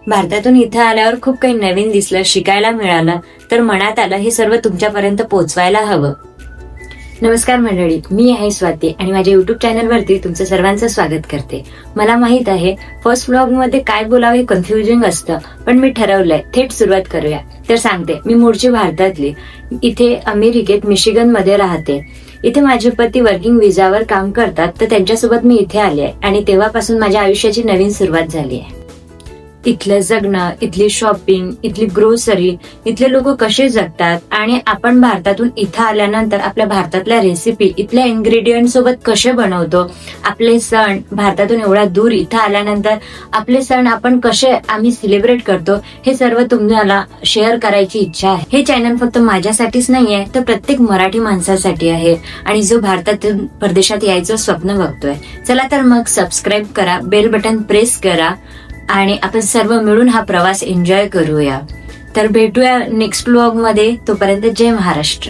भारतातून इथं आल्यावर खूप काही नवीन दिसलं, शिकायला मिळालं, तर मनात आलं हे सर्व तुमच्यापर्यंत पोहोचवायला हवं. नमस्कार मंडळी, मी आहे स्वाती आणि माझ्या युट्यूब चॅनलवरती तुमचं सर्वांचं स्वागत करते. मला माहित आहे फर्स्ट व्लॉग मध्ये काय बोलावं हे कन्फ्युजिंग असतं, पण मी ठरवलंय थेट सुरुवात करूया. तर सांगते, मी मूळची भारतातली, इथे अमेरिकेत मिशिगन मध्ये राहते. इथे माझे पती वर्किंग विजावर काम करतात, तर त्यांच्यासोबत मी इथे आले आहे आणि तेव्हापासून माझ्या आयुष्याची नवीन सुरुवात झाली आहे. इथलं जगणं, इथली शॉपिंग, इथली ग्रोसरी, इथले लोक कसे जगतात आणि आपण भारतातून इथं आल्यानंतर आपल्या भारतातल्या रेसिपी इथल्या इन्ग्रेडियंट सोबत कसे बनवतो, आपले सण भारतातून एवढा दूर इथं आल्यानंतर आपले सण आपण कसे आम्ही सेलिब्रेट करतो, हे सर्व तुम्हाला शेअर करायची इच्छा आहे. हे चॅनल फक्त माझ्यासाठीच नाहीये, तर प्रत्येक मराठी माणसासाठी आहे आणि जो भारतातून परदेशात यायचं स्वप्न बघतोय. चला तर मग सबस्क्राईब करा, बेल बटन प्रेस करा आणि आपण सर्व मिळून हा प्रवास एन्जॉय करूया. तर भेटूया नेक्स्ट व्लॉग मध्ये. तोपर्यंत जय महाराष्ट्र.